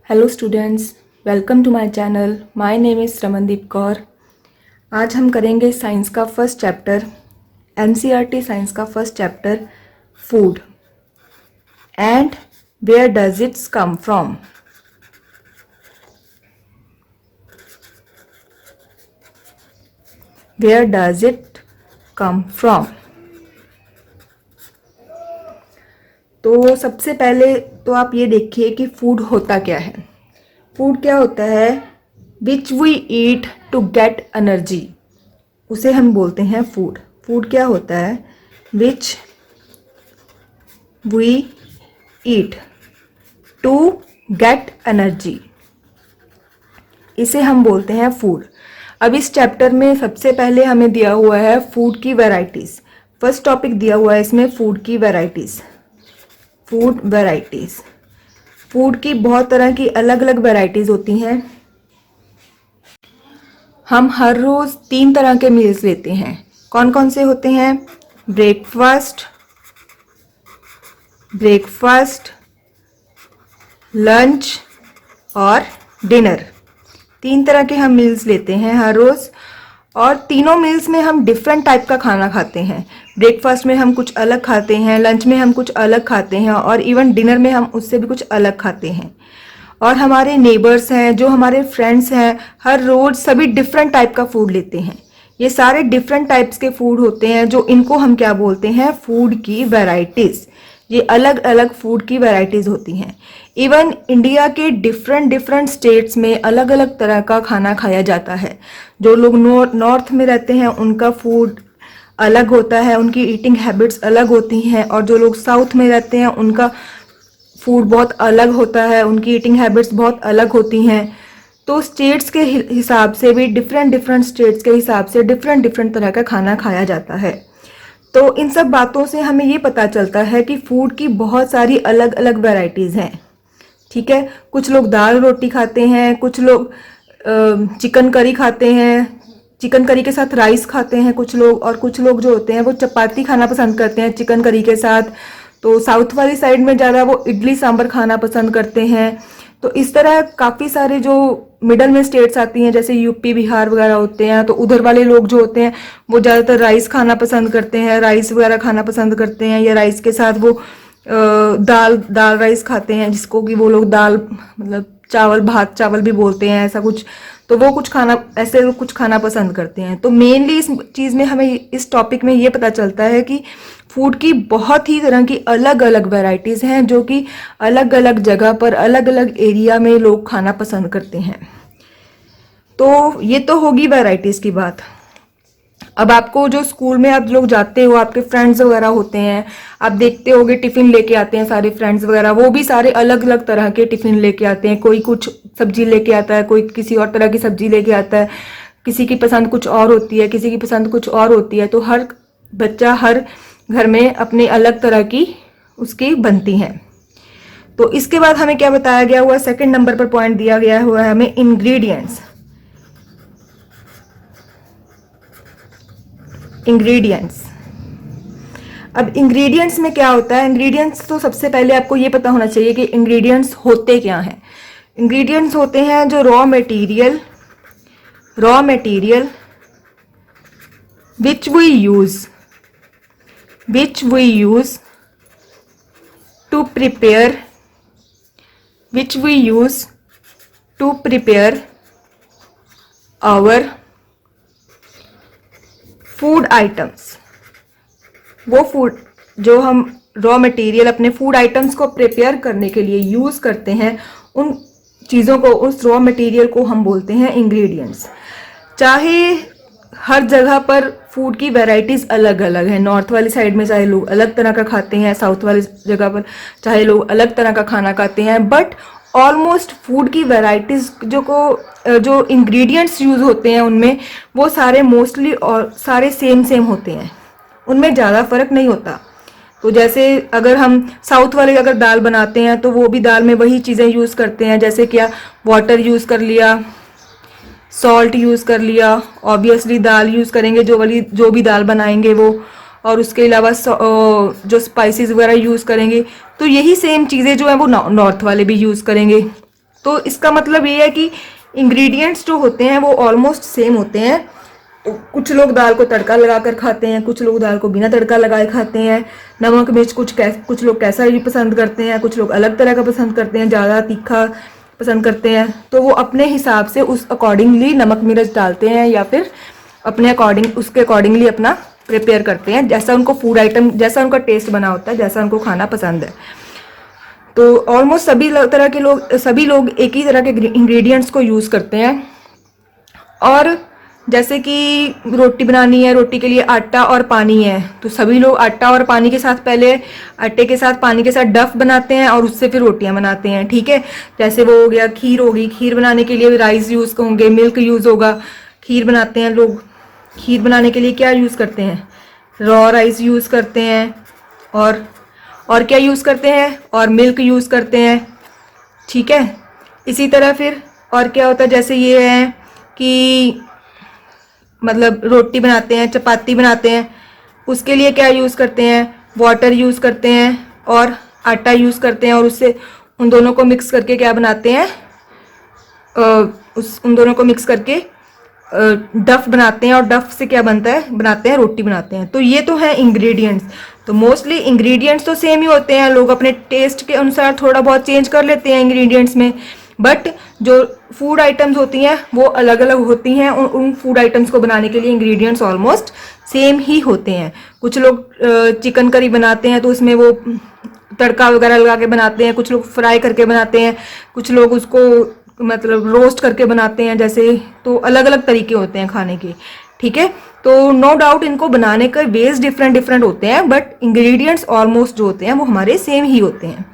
Hello students, welcome to my channel. My name is Ramandeep Kaur. आज हम करेंगे साइंस का फर्स्ट चैप्टर, एनसीईआरटी साइंस का first chapter, food and where does its come from. Where does it come from. तो सबसे पहले तो आप ये देखिए कि फूड होता क्या है। फूड क्या होता है? Which we eat to get energy, उसे हम बोलते हैं फूड। फूड क्या होता है? Which we eat to get energy, इसे हम बोलते हैं फूड। अब इस चैप्टर में सबसे पहले हमें दिया हुआ है फूड की वैरायटीज। फर्स्ट टॉपिक दिया हुआ है इसमें फूड की वैरायटीज। फूड वैरायटीज, फूड की बहुत तरह की अलग अलग वैरायटीज होती हैं। हम हर रोज 3 तरह के मील्स लेते हैं। कौन कौन से होते हैं? ब्रेकफास्ट, लंच और डिनर। 3 तरह के हम मील्स लेते हैं हर रोज, और तीनों मील्स में हम डिफरेंट टाइप का खाना खाते हैं। ब्रेकफास्ट में हम कुछ अलग खाते हैं, लंच में हम कुछ अलग खाते हैं, और इवन डिनर में हम उससे भी कुछ अलग खाते हैं। और हमारे नेबर्स हैं, जो हमारे फ्रेंड्स हैं, हर रोज सभी डिफरेंट टाइप का फूड लेते हैं। ये सारे डिफरेंट टाइप्स के फूड होते हैं, जो इनको हम क्या बोलते हैं? फूड की वैरायटीज। ये अलग अलग फूड की वैरायटीज होती हैं। इवन इंडिया के डिफरेंट डिफरेंट स्टेट्स में अलग अलग तरह का खाना खाया जाता है। जो लोग नॉर्थ में रहते हैं उनका फूड अलग होता है, उनकी ईटिंग हैबिट्स अलग होती हैं, और जो लोग साउथ में रहते हैं उनका फूड बहुत अलग होता है, उनकी ईटिंग हैबिट्स बहुत अलग होती हैं। तो स्टेट्स के हिसाब से भी डिफरेंट डिफरेंट स्टेट्स के हिसाब से डिफरेंट डिफरेंट तरह का खाना खाया जाता है। तो इन सब बातों से हमें ये पता चलता है कि फूड की बहुत सारी अलग अलग वैरायटीज हैं। ठीक है, कुछ लोग दाल रोटी खाते हैं, कुछ लोग चिकन करी खाते हैं, चिकन करी के साथ राइस खाते हैं कुछ लोग, और कुछ लोग जो होते हैं वो चपाती खाना पसंद करते हैं चिकन करी के साथ। तो साउथ वाली साइड में ज़्यादा वो इडली सांभर खाना पसंद करते हैं। तो इस तरह काफ़ी सारे जो मिडल में स्टेट्स आती हैं, जैसे यूपी बिहार वगैरह होते हैं, तो उधर वाले लोग जो होते हैं वो ज़्यादातर राइस खाना पसंद करते हैं, राइस वगैरह खाना पसंद करते हैं, या राइस के साथ वो दाल राइस खाते हैं, जिसको कि वो लोग दाल मतलब चावल भात चावल भी बोलते हैं, ऐसा कुछ। तो वो कुछ खाना ऐसे कुछ खाना पसंद करते हैं। तो मेनली इस चीज़ में हमें इस टॉपिक में ये पता चलता है कि फूड की बहुत ही तरह की अलग अलग वैरायटीज़ हैं, जो कि अलग अलग जगह पर अलग अलग एरिया में लोग खाना पसंद करते हैं। तो ये तो होगी वैरायटीज़ की बात। अब आपको जो स्कूल में आप लोग जाते हो, आपके फ्रेंड्स वगैरह होते हैं, आप देखते होगे टिफिन लेके आते हैं सारे फ्रेंड्स वगैरह, वो भी सारे अलग अलग तरह के टिफिन लेके आते हैं। कोई कुछ सब्जी लेके आता है, कोई किसी और तरह की सब्जी लेके आता है, किसी की पसंद कुछ और होती है, किसी की पसंद कुछ और होती है। तो हर बच्चा हर घर में अपने अलग तरह की उसकी बनती हैं। तो इसके बाद हमें क्या बताया गया हुआ? सेकंड नंबर पर पॉइंट दिया गया हुआ है हमें इंग्रेडिएंट्स। इंग्रेडिएंट्स, अब इंग्रेडिएंट्स में क्या होता है? इंग्रेडिएंट्स तो सबसे पहले आपको ये पता होना चाहिए कि इंग्रेडिएंट्स होते क्या हैं। इंग्रेडिएंट्स होते हैं जो raw material which we use to prepare our food items. वो फूड जो हम रॉ मटेरियल अपने फूड आइटम्स को प्रिपेयर करने के लिए यूज़ करते हैं, उन चीज़ों को, उस रॉ मटेरियल को हम बोलते हैं इंग्रेडिएंट्स। चाहे हर जगह पर फूड की वैरायटीज़ अलग अलग है। नॉर्थ वाली साइड में चाहे लोग अलग तरह का खाते हैं, साउथ वाली जगह पर चाहे लोग अलग तरह का खाना खाते हैं, बट ऑलमोस्ट फूड की वैरायटीज़ जो इंग्रेडिएंट्स यूज़ होते हैं उनमें वो सारे मोस्टली और सारे सेम होते हैं, उनमें ज़्यादा फर्क नहीं होता। तो जैसे अगर हम साउथ वाले अगर दाल बनाते हैं तो वो भी दाल में वही चीज़ें यूज़ करते हैं, जैसे क्या वाटर यूज़ कर लिया, सॉल्ट यूज़ कर लिया, ऑब्वियसली दाल यूज़ करेंगे जो भी दाल बनाएंगे वो, और उसके अलावा जो स्पाइसेस वगैरह यूज़ करेंगे। तो यही सेम चीज़ें जो है वो नॉर्थ वाले भी यूज़ करेंगे। तो इसका मतलब ये है कि इंग्रेडिएंट्स जो होते हैं वो ऑलमोस्ट सेम होते हैं। तो कुछ लोग दाल को तड़का लगाकर खाते हैं, कुछ लोग दाल को बिना तड़का लगाए खाते हैं। नमक मिर्च कुछ लोग कैसा भी पसंद करते हैं, कुछ लोग अलग तरह का पसंद करते हैं, ज़्यादा तीखा पसंद करते हैं। तो वो अपने हिसाब से उस अकॉर्डिंगली नमक मिर्च डालते हैं या फिर अपने उसके अकॉर्डिंगली अपना प्रिपेयर करते हैं, जैसा उनको फूड आइटम, जैसा उनका टेस्ट बना होता है, जैसा उनको खाना पसंद है। तो ऑलमोस्ट सभी लोग एक ही तरह के इंग्रेडिएंट्स को यूज़ करते हैं। और जैसे कि रोटी बनानी है, रोटी के लिए आटा और पानी है, तो सभी लोग आटा और पानी के साथ पहले आटे के साथ पानी के साथ डफ बनाते हैं और उससे फिर रोटियां बनाते हैं। ठीक है, जैसे वो हो गया खीर होगी, खीर बनाने के लिए राइस यूज़ होंगे, मिल्क यूज़ होगा। खीर बनाते हैं लोग, खीर बनाने के लिए क्या यूज़ करते हैं, रॉ राइस यूज़ करते हैं और क्या यूज़ करते हैं, और मिल्क यूज़ करते हैं। ठीक है, इसी तरह फिर और क्या होता है, जैसे ये है कि मतलब रोटी बनाते हैं, चपाती बनाते हैं, उसके लिए क्या यूज़ करते हैं, वाटर यूज़ करते हैं और आटा यूज़ करते हैं, और उससे उन दोनों को मिक्स करके क्या बनाते हैं, उन दोनों को मिक्स करके डफ बनाते हैं, और डफ से क्या बनता है, बनाते हैं रोटी बनाते हैं। तो ये तो है इंग्रेडिएंट्स। तो मोस्टली इंग्रेडिएंट्स तो सेम ही होते हैं, लोग अपने टेस्ट के अनुसार थोड़ा बहुत चेंज कर लेते हैं इंग्रेडिएंट्स में, बट जो फूड आइटम्स होती हैं वो अलग अलग होती हैं। उन फूड आइटम्स को बनाने के लिए इंग्रेडिएंट्स ऑलमोस्ट सेम ही होते हैं। कुछ लोग चिकन करी बनाते हैं तो उसमें वो तड़का वगैरह लगा के बनाते हैं, कुछ लोग फ्राई करके बनाते हैं, कुछ लोग उसको मतलब रोस्ट करके बनाते हैं, जैसे तो अलग अलग तरीके होते हैं खाने के। ठीक है, तो नो डाउट इनको बनाने के वेज डिफरेंट डिफरेंट होते हैं, बट इंग्रेडिएंट्स ऑलमोस्ट जो होते हैं वो हमारे सेम ही होते हैं।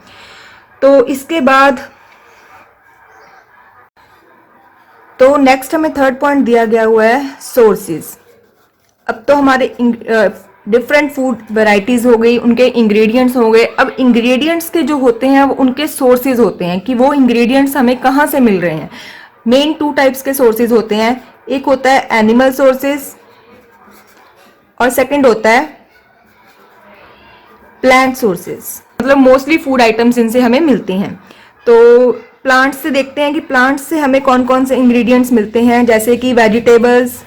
तो इसके बाद तो नेक्स्ट हमें थर्ड पॉइंट दिया गया हुआ है सोर्सेज। अब तो हमारे डिफरेंट फूड वैरायटीज हो गई, उनके इंग्रेडिएंट्स हो गए। अब इंग्रेडिएंट्स के जो होते हैं वो उनके सोर्सेज होते हैं कि वो इंग्रेडिएंट्स हमें कहाँ से मिल रहे हैं। मेन 2 टाइप्स के सोर्सेज होते हैं, एक होता है एनिमल सोर्सेज और सेकंड होता है प्लांट सोर्सेज। मतलब मोस्टली फूड आइटम्स इनसे हमें मिलते हैं। तो प्लांट्स से देखते हैं कि प्लांट्स से हमें कौन कौन से इंग्रेडिएंट्स मिलते हैं, जैसे कि vegetables,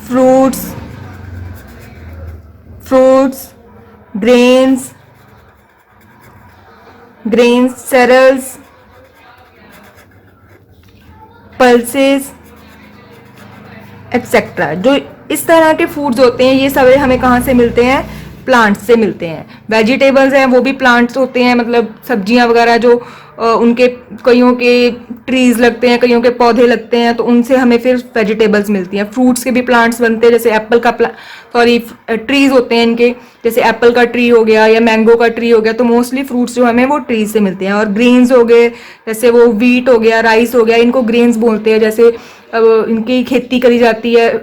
fruits, grains, cereals, pulses etcetera. जो इस तरह के फूड्स होते हैं ये सारे हमें कहाँ से मिलते हैं, प्लांट्स से मिलते हैं। वेजिटेबल्स हैं वो भी प्लांट्स होते हैं, मतलब सब्जियां वगैरह जो उनके कईयों के ट्रीज लगते हैं, कईयों के पौधे लगते हैं, तो उनसे हमें फिर वेजिटेबल्स मिलती हैं। फ्रूट्स के भी प्लांट्स बनते हैं, जैसे एप्पल का ट्रीज होते हैं इनके, जैसे एप्पल का ट्री हो गया या मैंगो का ट्री हो गया। तो मोस्टली फ्रूट्स जो हमें वो ट्रीज से मिलते हैं। और ग्रेन्स हो गए, जैसे वो व्हीट हो गया, राइस हो गया, इनको ग्रेन्स बोलते हैं। जैसे इनकी खेती करी जाती है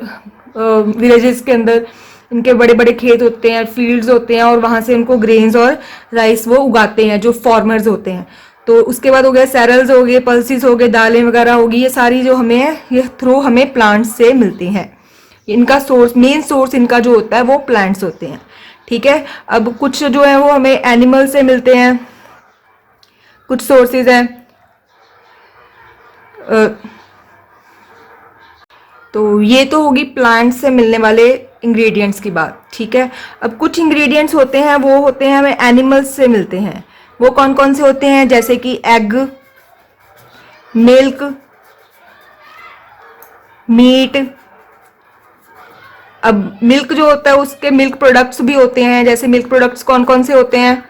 विलेजेस के अंदर, इनके बड़े बड़े खेत होते हैं, फील्ड्स होते हैं, और वहां से उनको ग्रेन्स और राइस वो उगाते हैं जो फार्मर्स होते हैं। तो उसके बाद हो गया सेरल्स हो गए, पल्सेस हो गए, दालें वगैरह होगी, ये सारी जो हमें ये थ्रू हमें प्लांट्स से मिलती हैं। इनका सोर्स, मेन सोर्स इनका जो होता है वो प्लांट्स होते हैं। ठीक है, अब कुछ जो है वो हमें एनिमल से मिलते हैं, कुछ सोर्सेज हैं। तो ये तो होगी प्लांट से मिलने वाले इंग्रेडिएंट्स की बात। ठीक है, अब कुछ इंग्रेडिएंट्स होते हैं वो होते हैं हमें एनिमल्स से मिलते हैं। वो कौन कौन से होते हैं, जैसे कि एग, मिल्क, मीट। अब मिल्क जो होता है उसके मिल्क प्रोडक्ट्स भी होते हैं। जैसे मिल्क प्रोडक्ट्स कौन कौन से होते हैं,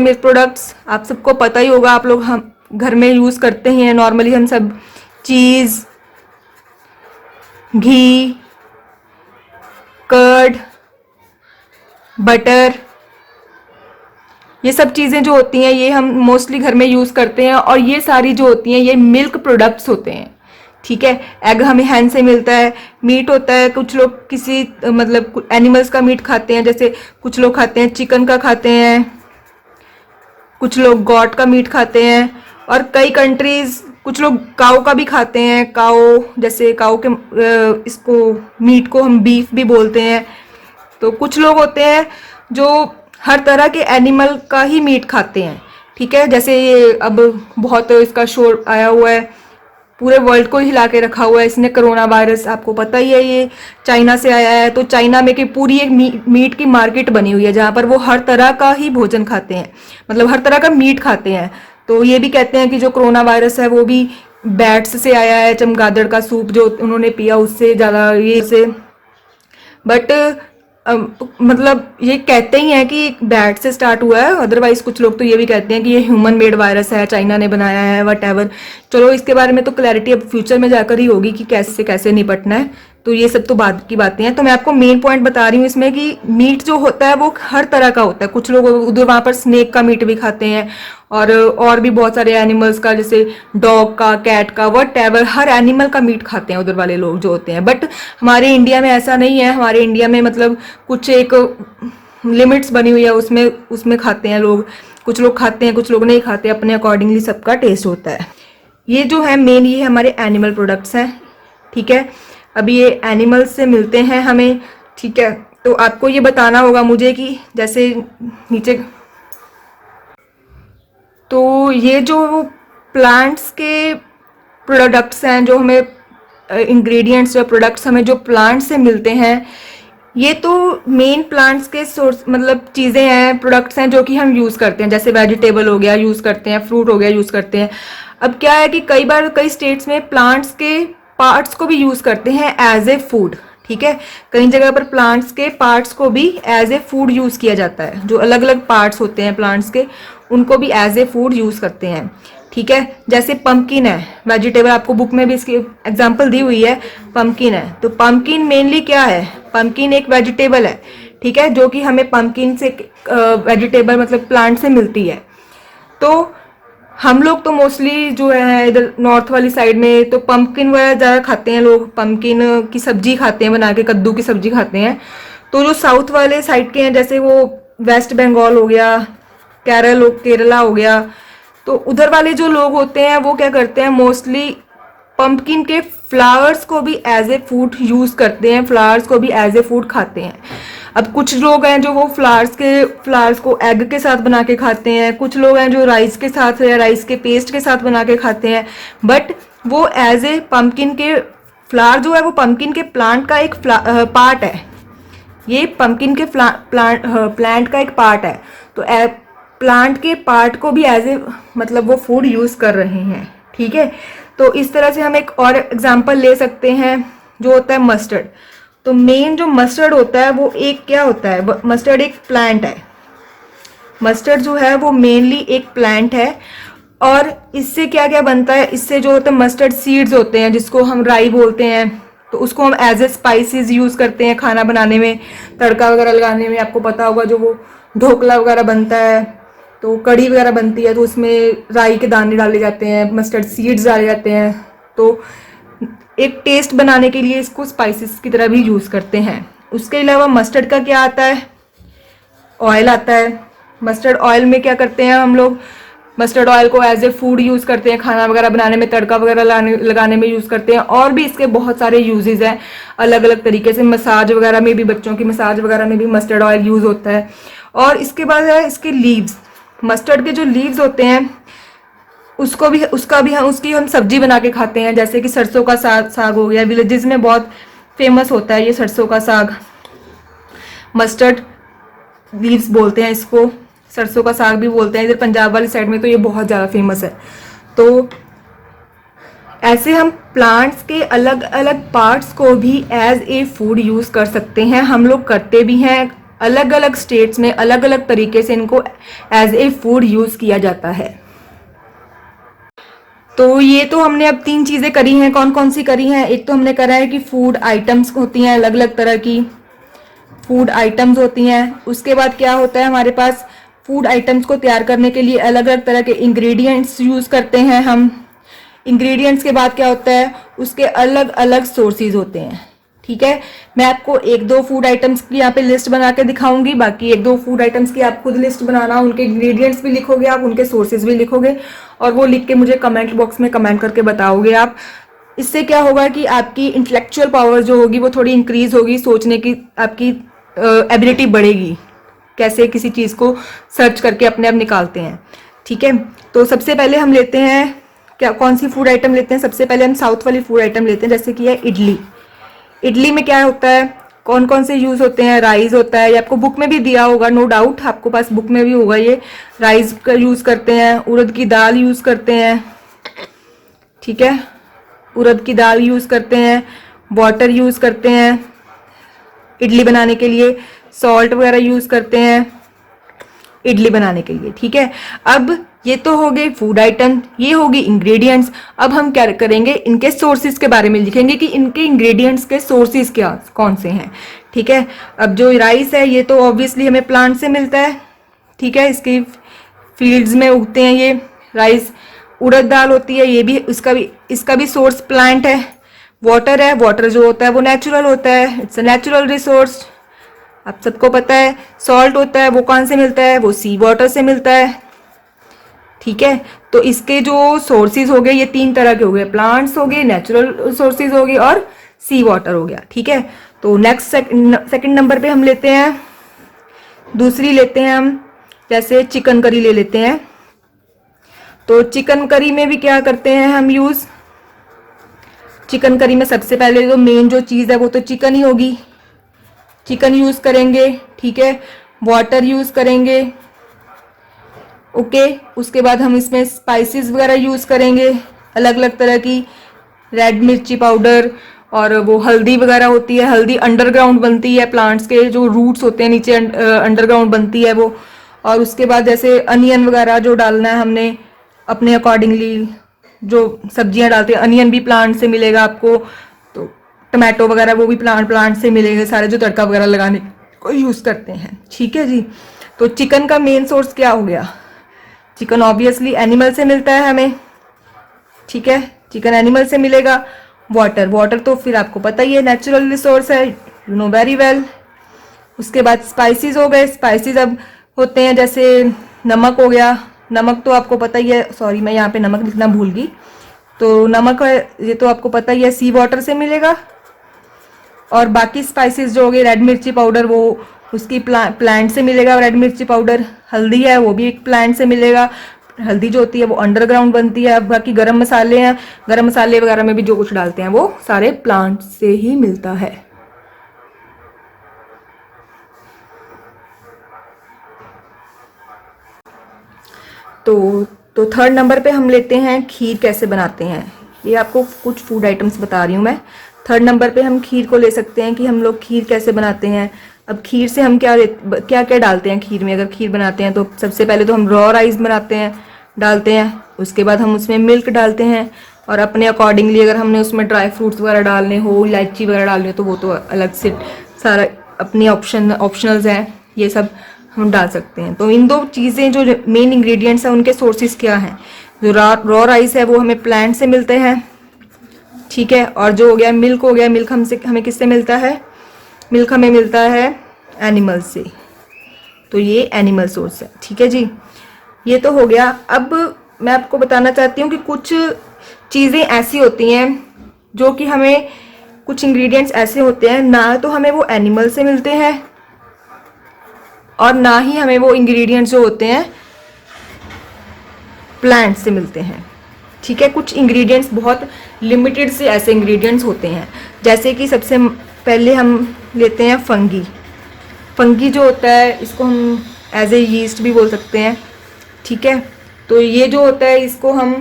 मिल्क प्रोडक्ट्स आप सबको पता ही होगा, आप लोग हम घर में यूज करते हैं नॉर्मली हम सब। चीज, घी, कर्ड, बटर, ये सब चीज़ें जो होती हैं ये हम मोस्टली घर में यूज़ करते हैं, और ये सारी जो होती हैं ये मिल्क प्रोडक्ट्स होते हैं। ठीक है, एग हमें हैन से मिलता है, मीट होता है, कुछ लोग किसी मतलब एनिमल्स का मीट खाते हैं, जैसे कुछ लोग खाते हैं चिकन का खाते हैं, कुछ लोग गॉट का मीट खाते हैं, और कई कंट्रीज कुछ लोग काऊ का भी खाते हैं। काऊ, जैसे काऊ के इसको मीट को हम बीफ भी बोलते हैं। तो कुछ लोग होते हैं जो हर तरह के एनिमल का ही मीट खाते हैं, ठीक है। जैसे ये अब बहुत इसका शोर आया हुआ है, पूरे वर्ल्ड को हिला के रखा हुआ है इसने, कोरोना वायरस, आपको पता ही है ये चाइना से आया है। तो चाइना में की पूरी एक मीट की मार्केट बनी हुई है जहाँ पर वो हर तरह का ही भोजन खाते हैं, मतलब हर तरह का मीट खाते हैं। तो ये भी कहते हैं कि जो कोरोना वायरस है वो भी बैट्स से आया है, चमगादड़ का सूप जो उन्होंने पिया उससे ज़्यादा ये से, बट मतलब ये कहते ही हैं कि बैट से स्टार्ट हुआ है, अदरवाइज कुछ लोग तो ये भी कहते हैं कि ये ह्यूमन मेड वायरस है, चाइना ने बनाया है, वट एवर। चलो इसके बारे में तो क्लैरिटी अब फ्यूचर में जाकर ही होगी कि कैसे कैसे निपटना है, तो ये सब तो बाद की बातें हैं। तो मैं आपको मेन पॉइंट बता रही हूँ इसमें कि मीट जो होता है वो हर तरह का होता है। कुछ लोग उधर वहाँ पर स्नेक का मीट भी खाते हैं, और भी बहुत सारे एनिमल्स का, जैसे डॉग का, कैट का, वट एवर, हर एनिमल का मीट खाते हैं उधर वाले लोग जो होते हैं। बट हमारे इंडिया में ऐसा नहीं है। हमारे इंडिया में मतलब कुछ एक लिमिट्स बनी हुई है, उसमें उसमें खाते हैं लोग। कुछ लोग खाते हैं, कुछ लोग नहीं खाते, अपने अकॉर्डिंगली सबका टेस्ट होता है। ये जो है मेन, ये हमारे एनिमल प्रोडक्ट्स हैं, ठीक है। अभी ये एनिमल्स से मिलते हैं हमें, ठीक है। तो आपको ये बताना होगा मुझे कि जैसे नीचे, तो ये जो प्लांट्स के प्रोडक्ट्स हैं, जो हमें इंग्रेडिएंट्स या प्रोडक्ट्स हमें जो प्लांट से मिलते हैं, ये तो मेन प्लांट्स के सोर्स मतलब चीज़ें हैं, प्रोडक्ट्स हैं जो कि हम यूज़ करते हैं। जैसे वेजिटेबल हो गया यूज़ करते हैं, फ्रूट हो गया यूज़ करते हैं। अब क्या है कि कई बार कई स्टेट्स में प्लांट्स के पार्ट्स को भी यूज़ करते हैं एज ए फूड, ठीक है। कई जगह पर प्लांट्स के पार्ट्स को भी एज ए फूड यूज़ किया जाता है। जो अलग अलग पार्ट्स होते हैं प्लांट्स के, उनको भी एज ए फूड यूज़ करते हैं, ठीक है। जैसे पंपकिन है, वेजिटेबल, आपको बुक में भी इसकी एग्जांपल दी हुई है, पंपकिन है। तो पंपकिन मेनली क्या है, पंपकिन एक वेजिटेबल है, ठीक है, जो कि हमें पंपकिन से वेजिटेबल मतलब प्लांट से मिलती है। तो हम लोग तो मोस्टली जो है इधर नॉर्थ वाली साइड में तो पंपकिन वगैरह ज़्यादा खाते हैं लोग, पंपकिन की सब्जी खाते हैं बना के, कद्दू की सब्जी खाते हैं। तो जो साउथ वाले साइड के हैं, जैसे वो वेस्ट बंगाल हो गया, केरला हो गया, तो उधर वाले जो लोग होते हैं वो क्या करते हैं, मोस्टली पंपकिन के फ्लावर्स को भी एज ए फूड यूज़ करते हैं, फ्लावर्स को भी एज ए फूड खाते हैं। अब कुछ लोग हैं जो वो फ्लावर्स को एग के साथ बना के खाते हैं, कुछ लोग हैं जो राइस के साथ या राइस के पेस्ट के साथ बना के खाते हैं। बट वो एज ए पंपकिन के फ्लावर जो है वो पंपकिन के प्लांट का एक पार्ट है। ये पंपकिन के प्लांट का एक पार्ट है। तो प्लांट के पार्ट को भी एज ए मतलब वो फूड यूज़ कर रहे हैं, ठीक है। तो इस तरह से हम एक और एग्जांपल ले सकते हैं जो होता है मस्टर्ड। तो मेन जो मस्टर्ड होता है वो एक क्या होता है, मस्टर्ड एक प्लांट है। मस्टर्ड जो है वो मेनली एक प्लांट है, और इससे क्या क्या बनता है, इससे जो होता है मस्टर्ड सीड्स होते हैं जिसको हम राई बोलते हैं, तो उसको हम एज ए स्पाइसेस यूज़ करते हैं खाना बनाने में, तड़का वगैरह लगाने में। आपको पता होगा जो वो ढोकला वगैरह बनता है, तो कढ़ी वगैरह बनती है, तो उसमें राई के दाने डाले जाते हैं, मस्टर्ड सीड्स डाले जाते हैं। तो एक टेस्ट बनाने के लिए इसको स्पाइसेस की तरह भी यूज़ करते हैं। उसके अलावा मस्टर्ड का क्या आता है, ऑयल आता है। मस्टर्ड ऑयल में क्या करते हैं हम लोग, मस्टर्ड ऑयल को एज ए फूड यूज़ करते हैं, खाना वगैरह बनाने में, तड़का वगैरह लगाने में यूज़ करते हैं। और भी इसके बहुत सारे यूजेस हैं अलग अलग तरीके से। मसाज वगैरह में भी, बच्चों की मसाज वगैरह में भी मस्टर्ड ऑयल यूज़ होता है। और इसके बाद है इसके लीव्स, मस्टर्ड के जो लीव्स होते हैं उसकी हम सब्जी बना के खाते हैं। जैसे कि सरसों का साग हो गया, विलेजेस में बहुत फेमस होता है ये सरसों का साग, मस्टर्ड लीव्स बोलते हैं इसको, सरसों का साग भी बोलते हैं। इधर पंजाब वाली साइड में तो ये बहुत ज़्यादा फेमस है। तो ऐसे हम प्लांट्स के अलग अलग पार्ट्स को भी एज ए फूड यूज़ कर सकते हैं, हम लोग करते भी हैं। अलग अलग स्टेट्स में अलग अलग तरीके से इनको एज ए फूड यूज़ किया जाता है। तो ये तो हमने अब 3 चीज़ें करी हैं। कौन कौन सी करी हैं, एक तो हमने करा है कि फूड आइटम्स होती हैं, अलग अलग तरह की फूड आइटम्स होती हैं। उसके बाद क्या होता है, हमारे पास फूड आइटम्स को तैयार करने के लिए अलग अलग तरह के इंग्रेडिएंट्स यूज़ करते हैं हम। इंग्रेडिएंट्स के बाद क्या होता है, उसके अलग अलग सोर्सेज होते हैं, ठीक है। मैं आपको 1-2 फूड आइटम्स की यहाँ पे लिस्ट बना के दिखाऊंगी, बाकी 1-2 फूड आइटम्स की आप खुद लिस्ट बनाना, उनके इंग्रेडिएंट्स भी लिखोगे आप, उनके सोर्सेज भी लिखोगे, और वो लिख के मुझे कमेंट बॉक्स में कमेंट करके बताओगे आप। इससे क्या होगा कि आपकी इंटेलेक्चुअल पावर जो होगी वो थोड़ी इंक्रीज होगी, सोचने की आपकी एबिलिटी बढ़ेगी, कैसे किसी चीज़ को सर्च करके अपने आप निकालते हैं। ठीक है, तो सबसे पहले हम लेते हैं क्या, कौन सी फूड आइटम लेते हैं? सबसे पहले हम साउथ वाली फूड आइटम लेते हैं, जैसे कि है इडली। इडली में क्या होता है, कौन कौन से यूज़ होते हैं? राइस होता है, ये आपको बुक में भी दिया होगा, नो डाउट आपको पास बुक में भी होगा। ये राइस का यूज़ करते हैं, उड़द की दाल यूज़ करते हैं। ठीक है, उड़द की दाल यूज़ करते हैं, वाटर यूज़ करते हैं इडली बनाने के लिए, सॉल्ट वगैरह यूज़ करते हैं इडली बनाने के लिए। ठीक है, अब ये तो हो गए फूड आइटम, ये होगी इंग्रेडिएंट्स। अब हम क्या करेंगे, इनके सोर्सेज के बारे में लिखेंगे कि इनके इंग्रेडिएंट्स के सोर्सेज क्या कौन से हैं। ठीक है, अब जो राइस है ये तो ऑब्वियसली हमें प्लांट से मिलता है। ठीक है, इसकी फील्ड्स में उगते हैं ये राइस। उड़द दाल होती है, ये भी इसका भी सोर्स प्लांट है। वाटर है, वाटर जो होता है वो नेचुरल होता है, इट्स अ नेचुरल रिसोर्स, आप सबको पता है। सॉल्ट होता है, वो कौन से मिलता है? वो सी वाटर से मिलता है। ठीक है, तो इसके जो सोर्सेज हो गए ये 3 तरह के हो गए, प्लांट्स हो गए, नेचुरल सोर्सेज हो गए और सी वाटर हो गया। ठीक है, तो नेक्स्ट सेकंड नंबर पे हम लेते हैं, दूसरी लेते हैं हम, जैसे चिकन करी ले लेते हैं। तो चिकन करी में भी क्या करते हैं हम यूज़, चिकन करी में सबसे पहले जो मेन जो चीज़ है वो तो चिकन ही होगी, चिकन यूज़ करेंगे। ठीक है, वाटर यूज़ करेंगे। ओके, उसके बाद हम इसमें स्पाइसेस वगैरह यूज़ करेंगे, अलग अलग तरह की, रेड मिर्ची पाउडर, और वो हल्दी वगैरह होती है। हल्दी अंडरग्राउंड बनती है, प्लांट्स के जो रूट्स होते हैं नीचे अंडरग्राउंड बनती है वो। और उसके बाद जैसे अनियन वगैरह जो डालना है हमने अपने अकॉर्डिंगली, जो सब्जियां डालते हैं, अनियन भी प्लांट से मिलेगा आपको, तो टमाटो वगैरह वो भी प्लांट से मिलेगा, सारे जो तड़का वगैरह लगाने को यूज़ करते हैं। ठीक है जी, तो चिकन का मेन सोर्स क्या हो गया? चिकन ऑब्वियसली एनिमल से मिलता है हमें। ठीक है, चिकन एनिमल से मिलेगा। वाटर तो फिर आपको पता ही है, नेचुरल रिसोर्स है, यू नो वेरी वेल। उसके बाद स्पाइसेस हो गए। स्पाइसेस अब होते हैं जैसे नमक हो गया, नमक तो आपको पता ही है, सॉरी मैं यहाँ पे नमक लिखना भूल गई। तो नमक है, ये तो आपको पता ही है, सी वाटर से मिलेगा। और बाकी स्पाइसेस जो हो गए, रेड मिर्ची पाउडर वो उसकी प्लांट से मिलेगा, रेड मिर्ची पाउडर। हल्दी है, वो भी एक प्लांट से मिलेगा, हल्दी जो होती है वो अंडरग्राउंड बनती है। बाकी गरम मसाले हैं, गरम मसाले वगैरह में भी जो कुछ डालते हैं वो सारे प्लांट से ही मिलता है। तो थर्ड नंबर पे हम लेते हैं खीर कैसे बनाते हैं। ये आपको कुछ फूड आइटम्स बता रही हूँ मैं। थर्ड नंबर पे हम खीर को ले सकते हैं कि हम लोग खीर कैसे बनाते हैं। अब खीर से हम क्या क्या डालते हैं खीर में? अगर खीर बनाते हैं तो सबसे पहले तो हम रॉ राइस बनाते हैं, डालते हैं। उसके बाद हम उसमें मिल्क डालते हैं, और अपने अकॉर्डिंगली अगर हमने उसमें ड्राई फ्रूट्स वगैरह डालने हो, इलायची वगैरह डालनी हो, तो वो तो अलग से सारा अपनी ऑप्शनल्स हैं, ये सब हम डाल सकते हैं। तो इन दो चीज़ें जो मेन इंग्रेडिएंट्स हैं उनके सोर्सेज क्या हैं? जो रॉ राइस है वो हमें प्लांट से मिलते हैं। ठीक है, और जो हो गया मिल्क हो गया, मिल्क हमें किससे मिलता है? मिल्क हमें मिलता है एनिमल से। तो ये एनिमल सोर्स है। ठीक है जी, ये तो हो गया। अब मैं आपको बताना चाहती हूँ कि कुछ चीज़ें ऐसी होती हैं जो कि हमें, कुछ इंग्रेडिएंट्स ऐसे होते हैं ना तो हमें वो एनिमल से मिलते हैं और ना ही हमें वो इंग्रेडिएंट्स जो होते हैं प्लांट से मिलते हैं। ठीक है, कुछ इंग्रेडिएंट्स बहुत लिमिटेड से ऐसे इंग्रेडिएंट्स होते हैं, जैसे कि सबसे पहले हम लेते हैं फंगी। फंगी जो होता है इसको हम एज ए यीस्ट भी बोल सकते हैं। ठीक है, तो ये जो होता है इसको हम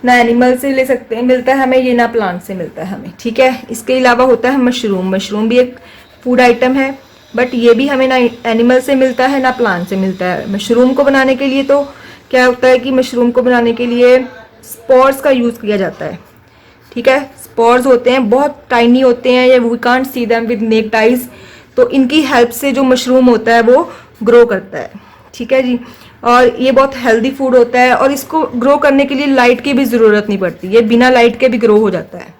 ना एनिमल से ले सकते हैं, मिलता है हमें ये, ना प्लांट से मिलता है हमें। ठीक है, इसके अलावा होता है मशरूम। मशरूम भी एक फूड आइटम है, बट ये भी हमें ना एनिमल से मिलता है ना प्लांट से मिलता है। मशरूम को बनाने के लिए तो क्या होता है कि मशरूम को बनाने के लिए स्पोर्स का यूज़ किया जाता है। ठीक है, स्पोर्स होते हैं, बहुत टाइनी होते हैं, या we can't see them with naked eyes. तो इनकी हेल्प से जो मशरूम होता है वो ग्रो करता है। ठीक है जी, और ये बहुत हेल्दी फूड होता है, और इसको ग्रो करने के लिए लाइट की भी ज़रूरत नहीं पड़ती, ये बिना लाइट के भी ग्रो हो जाता है।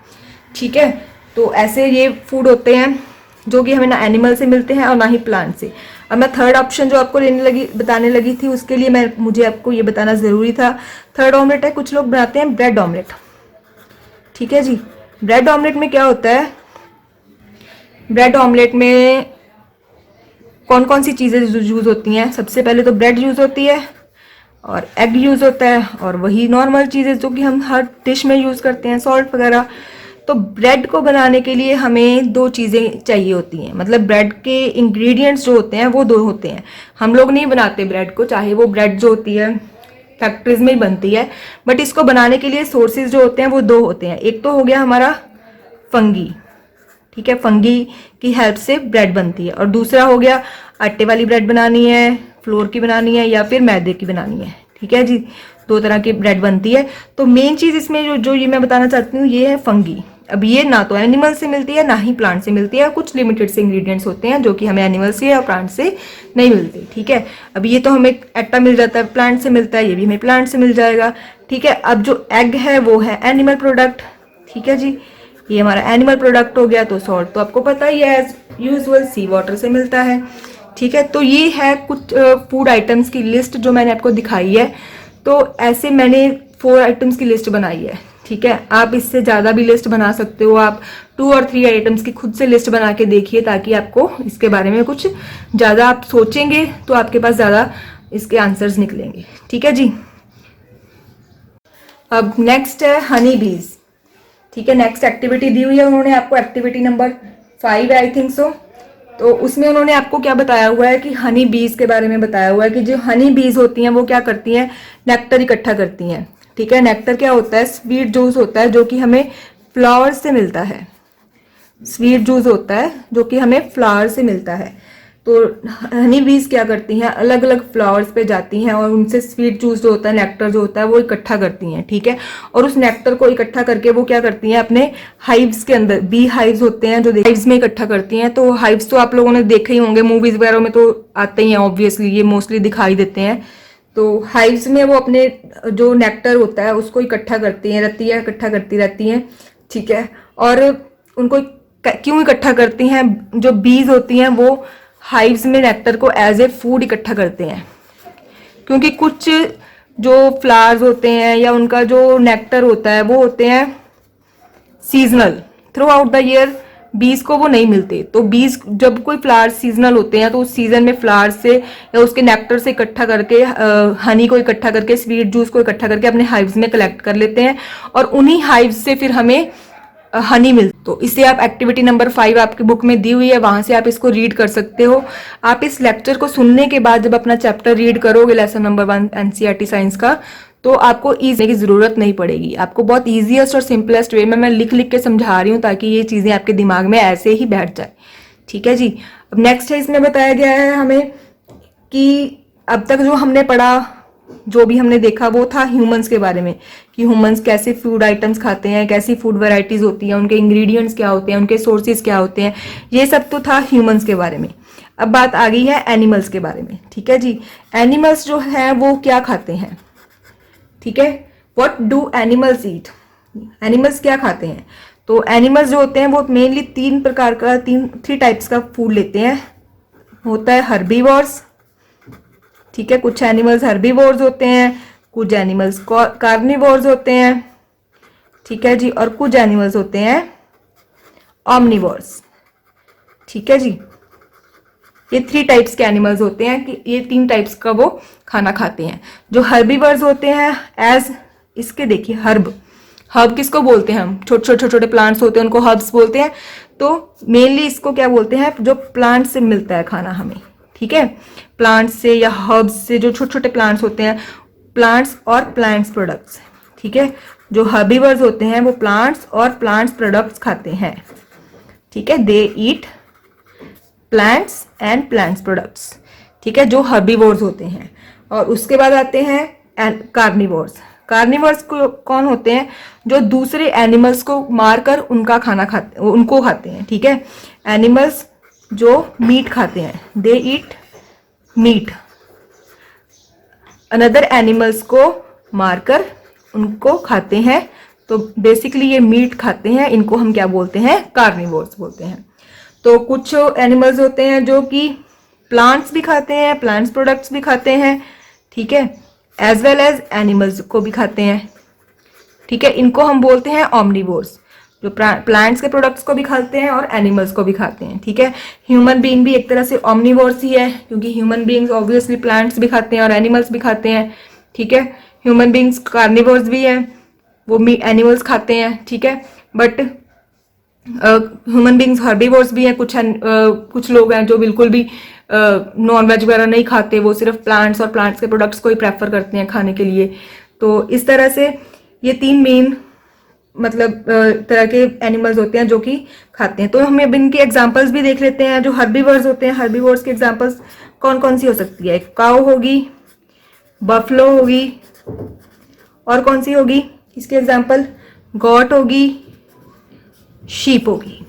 ठीक है, तो ऐसे ये फूड होते हैं जो कि हमें ना एनिमल से मिलते हैं और ना ही प्लांट से। अब मैं थर्ड ऑप्शन जो आपको बताने लगी थी, उसके लिए मुझे आपको ये बताना ज़रूरी था। थर्ड ऑमलेट है, कुछ लोग बनाते हैं ब्रेड ऑमलेट। ठीक है जी, ब्रेड ऑमलेट में क्या होता है? ब्रेड ऑमलेट में कौन कौन सी चीज़ें यूज़ होती हैं? सबसे पहले तो ब्रेड यूज़ होती है और एग यूज़ होता है और वही नॉर्मल चीज़ें जो कि हम हर डिश में यूज़ करते हैं, सॉल्ट वगैरह। तो ब्रेड को बनाने के लिए हमें दो चीज़ें चाहिए होती हैं, मतलब ब्रेड के इंग्रेडिएंट्स जो होते हैं वो दो होते हैं। हम लोग नहीं बनाते ब्रेड को, चाहे वो ब्रेड जो होती है फैक्ट्रीज में ही बनती है, बट इसको बनाने के लिए सोर्सेज जो होते हैं वो दो होते हैं। एक तो हो गया हमारा फंगी, ठीक है, फंगी की हेल्प से ब्रेड बनती है, और दूसरा हो गया आटे वाली ब्रेड बनानी है, फ्लोर की बनानी है या फिर मैदे की बनानी है, ठीक है जी। दो तरह की ब्रेड बनती है। तो मेन चीज़ इसमें जो ये मैं बताना चाहती हूँ ये है फंगी। अब ये ना तो एनिमल से मिलती है ना ही प्लांट से मिलती है, कुछ लिमिटेड से इंग्रेडिएंट्स होते हैं जो कि हमें एनिमल से और प्लांट से नहीं मिलते, ठीक है। अब ये तो हमें आटा मिल जाता है, प्लांट से मिलता है, ये भी हमें प्लांट से मिल जाएगा, ठीक है। अब जो एग है वो है एनिमल प्रोडक्ट, ठीक है जी, ये हमारा एनिमल प्रोडक्ट हो गया। तो सॉल्ट तो आपको पता ही है, एज यूजुअल सी वाटर से मिलता है, ठीक है। तो ये है कुछ फूड आइटम्स की लिस्ट जो मैंने आपको दिखाई है। तो ऐसे मैंने 4 आइटम्स की लिस्ट बनाई है, ठीक है। आप इससे ज़्यादा भी लिस्ट बना सकते हो, आप 2 और 3 आइटम्स की खुद से लिस्ट बना के देखिए, ताकि आपको इसके बारे में कुछ ज़्यादा आप सोचेंगे तो आपके पास ज़्यादा इसके आंसर्स निकलेंगे, ठीक है जी। अब नेक्स्ट है हनी बीज, ठीक है। नेक्स्ट एक्टिविटी दी हुई है उन्होंने आपको, एक्टिविटी नंबर 5 है आई थिंक सो। तो उसमें उन्होंने आपको क्या बताया हुआ है कि हनी बीज के बारे में बताया हुआ है कि जो हनी बीज होती हैं वो क्या करती हैं, नेक्टर इकट्ठा करती हैं, ठीक है। नेक्टर क्या होता है, स्वीट जूस होता है जो कि हमें फ्लावर से मिलता है। स्वीट जूस होता है जो कि हमें फ्लावर से मिलता है। तो हनी बीज क्या करती हैं, अलग अलग फ्लावर्स पे जाती हैं और उनसे स्वीट जूस जो होता है, नेक्टर जो होता है वो इकट्ठा करती हैं, ठीक है। और उस नेक्टर को इकट्ठा करके वो क्या करती हैं, अपने हाइव्स के अंदर, बी हाइव्स होते हैं जो हाइव्स में इकट्ठा करती हैं। तो हाइव्स तो आप लोगों ने देखे ही होंगे, मूवीज वगैरह में तो आते ही हैं, ऑब्वियसली ये मोस्टली दिखाई देते हैं। तो हाइव्स में वो अपने जो नेक्टर होता है उसको इकट्ठा करती हैं, रतियाँ इकट्ठा करती रहती हैं, ठीक है। और उनको क्यों इकट्ठा करती हैं, जो बीज होती हैं वो हाइव्स में नेक्टर को एज ए फूड इकट्ठा करते हैं, क्योंकि कुछ जो फ्लावर्स होते हैं या उनका जो नेक्टर होता है वो होते हैं seasonal, through out the year बीज को वो नहीं मिलते। तो बीज जब कोई फ्लावर्स सीजनल होते हैं तो उस सीजन में फ्लावर्स से या उसके नेक्टर से इकट्ठा करके, हनी को इकट्ठा करके, स्वीट जूस को इकट्ठा करके अपने हाइव्स में कलेक्ट कर लेते हैं और उन्हीं हाइव्स से फिर हमें हनी मिलती। तो इसे आप एक्टिविटी नंबर 5 आपकी बुक में दी हुई है, वहां से आप इसको रीड कर सकते हो। आप इस लेक्चर को सुनने के बाद जब अपना चैप्टर रीड करोगे, लेसन नंबर 1 एनसीईआरटी साइंस का, तो आपको ईजी की जरूरत नहीं पड़ेगी। आपको बहुत ईजीएस्ट और सिंपलेस्ट वे में मैं लिख लिख के समझा रही हूँ ताकि ये चीजें आपके दिमाग में ऐसे ही बैठ जाए, ठीक है जी। अब नेक्स्ट है, इसमें बताया गया है हमें कि अब तक जो हमने पढ़ा, जो भी हमने देखा वो था ह्यूमंस के बारे में, कि ह्यूमंस कैसे फूड आइटम्स खाते हैं, कैसी फूड वैरायटीज होती हैं, उनके इंग्रेडिएंट्स क्या होते हैं, उनके सोर्सेज क्या होते हैं, ये सब तो था ह्यूमंस के बारे में। अब बात आ गई है एनिमल्स के बारे में, ठीक है जी। एनिमल्स जो है वो क्या खाते हैं, ठीक है। What do animals eat, animals क्या खाते हैं। तो एनिमल्स जो होते हैं वो मेनली 3 प्रकार का, 3 टाइप्स का फूड लेते हैं। होता है हर्बीवोर्स, ठीक है, कुछ एनिमल्स हर्बीवोर्स होते हैं, कुछ एनिमल्स कार्निवोर्स होते हैं, ठीक है जी, और कुछ एनिमल्स होते हैं ऑमनिवोर्स, ठीक है जी। ये 3 टाइप्स के एनिमल्स होते हैं कि ये 3 टाइप्स का वो खाना खाते हैं। जो हर्बीवर्स होते हैं, एज इसके देखिए हर्ब, हर्ब किसको बोलते हैं हम, छोटे छोटे प्लांट्स होते हैं उनको हर्ब्स बोलते हैं। तो मेनली इसको क्या बोलते हैं, जो प्लांट से मिलता है खाना हमें, ठीक है, प्लांट्स से या हर्ब्स से, जो छोटे छोटे प्लांट्स होते हैं, प्लांट्स और प्लांट्स प्रोडक्ट्स, ठीक है। जो हर्बीवर्स होते हैं वो प्लांट्स और प्लांट्स प्रोडक्ट्स खाते हैं, ठीक है, they eat plants and plants products, ठीक है, जो हर्बीवोर्स होते हैं। और उसके बाद आते हैं कार्निवोर्स। कार्निवोर्स को कौन होते हैं, जो दूसरे एनिमल्स को मारकर उनका खाना खाते, उनको खाते हैं, ठीक है। एनिमल्स जो मीट खाते हैं, दे ईट मीट, अनदर एनिमल्स को मारकर उनको खाते हैं। तो बेसिकली ये मीट खाते हैं, इनको हम क्या बोलते हैं, कार्निवोर्स बोलते हैं। तो कुछ एनिमल्स होते हैं जो कि प्लांट्स भी खाते हैं, प्लांट्स प्रोडक्ट्स भी खाते हैं, ठीक है, एज वेल एज एनिमल्स को भी खाते हैं, ठीक है, इनको हम बोलते हैं ऑमनिवोर्स। जो प्लांट्स के प्रोडक्ट्स को भी खाते हैं और एनिमल्स को भी खाते हैं, ठीक है। ह्यूमन बीइंग भी एक तरह से ऑमनीवोर्स ही है, क्योंकि ह्यूमन बीइंग्स ऑब्वियसली प्लांट्स भी खाते हैं और एनिमल्स भी खाते हैं, ठीक है। ह्यूमन बीइंग्स कार्निवोर्स भी हैं, वो एनिमल्स खाते हैं, ठीक है। बट ह्यूमन बीइंग्स हर्बीवोर्स भी हैं, कुछ लोग हैं जो बिल्कुल भी नॉन वेज वगैरह नहीं खाते, वो सिर्फ प्लांट्स और प्लांट्स के प्रोडक्ट्स को ही प्रेफर करते हैं खाने के लिए। तो इस तरह से ये 3 मेन मतलब तरह के एनिमल्स होते हैं जो कि खाते हैं। तो हम अब इनके एग्जांपल्स भी देख लेते हैं। जो हर्बीवर्स होते हैं, हर्बीवर्स के एग्जांपल्स कौन कौन सी हो सकती है? काऊ होगी, बफलो होगी, और कौन सी होगी इसके एग्जांपल? गॉट होगी, शीप होगी,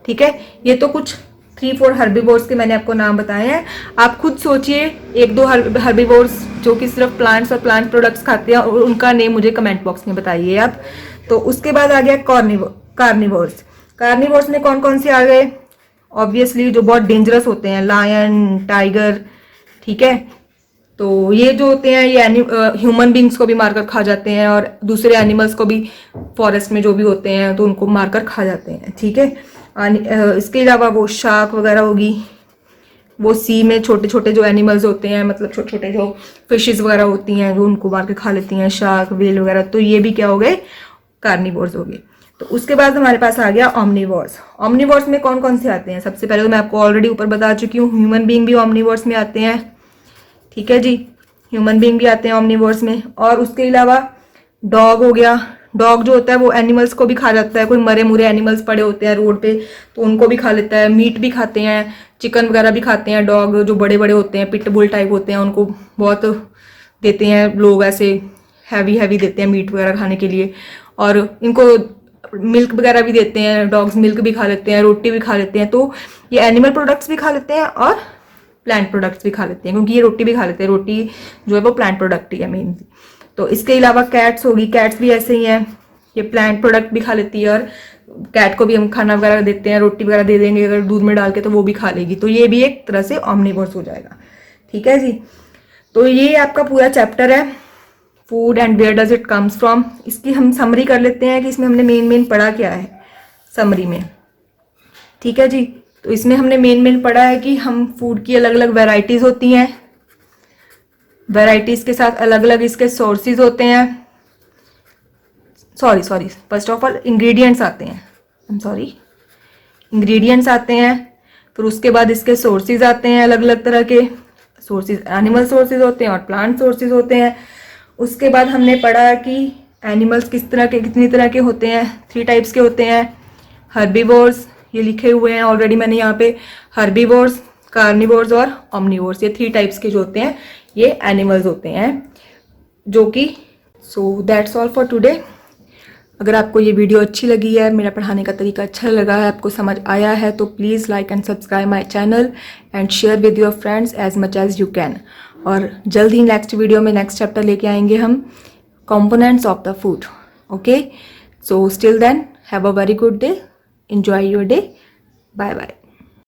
ठीक है। ये तो कुछ 3-4 हर्बीवोर्स के मैंने आपको नाम बताए हैं। आप खुद सोचिए 1-2 हर्बीवोर्स जो कि सिर्फ प्लांट्स और प्लांट प्रोडक्ट्स खाते हैं, और उनका नेम मुझे कमेंट बॉक्स में बताइए आप। तो उसके बाद आ गया कार्निवोर्स। कार्निवोर्स में कौन कौन से आ गए? ऑब्वियसली जो बहुत डेंजरस होते हैं, लायन, टाइगर, ठीक है। तो ये जो होते हैं ये ह्यूमन बींग्स को भी मारकर खा जाते हैं, और दूसरे एनिमल्स को भी, फॉरेस्ट में जो भी होते हैं तो उनको मारकर खा जाते हैं, ठीक है। इसके अलावा वो शार्क वगैरह होगी, वो सी में छोटे छोटे जो एनिमल्स होते हैं, मतलब छोटे छोटे जो फिशेस वगैरह होती हैं जो उनको मार के खा लेती हैं, शार्क, व्हेल वगैरह। तो ये भी क्या हो गए? कार्निवोर्स हो गए। तो उसके बाद हमारे पास आ गया ऑमनीवोर्स। ऑमनीवोर्स में कौन कौन से आते हैं? सबसे पहले तो मैं आपको ऑलरेडी ऊपर बता चुकी हूँ, ह्यूमन बींग भी ऑमनीवोर्स में आते हैं, ठीक है जी। ह्यूमन बींग भी आते हैं ऑमनीवोर्स में। और उसके अलावा डॉग हो गया। डॉग जो होता है वो एनिमल्स को भी खा जाता है। कोई मरे मुरे एनिमल्स पड़े होते हैं रोड पे तो उनको भी खा लेता है। मीट भी खाते हैं, चिकन वगैरह भी खाते हैं। डॉग जो बड़े बड़े होते हैं, पिटबुल टाइप होते हैं, उनको बहुत देते हैं लोग, ऐसे हैवी देते हैं मीट वगैरह खाने के लिए। और इनको मिल्क वगैरह भी देते हैं, डॉग्स मिल्क भी खा लेते हैं, रोटी भी खा लेते हैं। तो ये एनिमल प्रोडक्ट्स भी खा लेते हैं और प्लांट प्रोडक्ट्स भी खा लेते हैं, क्योंकि ये रोटी भी खा लेते हैं। रोटी जो है वो प्लांट प्रोडक्ट ही है मेनली। तो इसके अलावा कैट्स होगी। कैट्स भी ऐसे ही हैं, ये प्लांट प्रोडक्ट भी खा लेती है, और कैट को भी हम खाना वगैरह देते हैं, रोटी वगैरह दे देंगे अगर दूध में डाल के, तो वो भी खा लेगी। तो ये भी एक तरह से ऑमनीवोर्स हो जाएगा, ठीक है जी। तो ये आपका पूरा चैप्टर है, food and where does it comes from. इसकी हम समरी कर लेते हैं कि इसमें हमने मेन पढ़ा क्या है समरी में, ठीक है जी। तो इसमें हमने मेन पढ़ा है कि हम फूड की अलग अलग वैरायटीज होती हैं, वैरायटीज के साथ अलग अलग इसके सोर्सेज होते हैं। Sorry first of all ingredients आते हैं, इंग्रेडिएंट्स आते हैं। फिर उसके बाद इसके सोर्सेज आते हैं, अलग अलग तरह के सोर्सेज, एनिमल सोर्सेज होते हैं और प्लांट सोर्सेज होते हैं। उसके बाद हमने पढ़ा कि एनिमल्स कितनी तरह के होते हैं, 3 टाइप्स के होते हैं। हर्बीवोर्स, ये लिखे हुए हैं ऑलरेडी मैंने यहाँ पे, हर्बीवोर्स, कार्निवोर्स और ऑमनीवोर्स। ये 3 टाइप्स के जो होते हैं ये एनिमल्स होते हैं, जो कि so that's all for today. अगर आपको ये वीडियो अच्छी लगी है, मेरा पढ़ाने का तरीका अच्छा लगा है, आपको समझ आया है, तो please like and subscribe my channel and share with your friends as much as you can. और जल्द ही नेक्स्ट वीडियो में नेक्स्ट चैप्टर लेके आएंगे हम, components of the food. Okay, so still then have a very good day, enjoy your day, bye bye।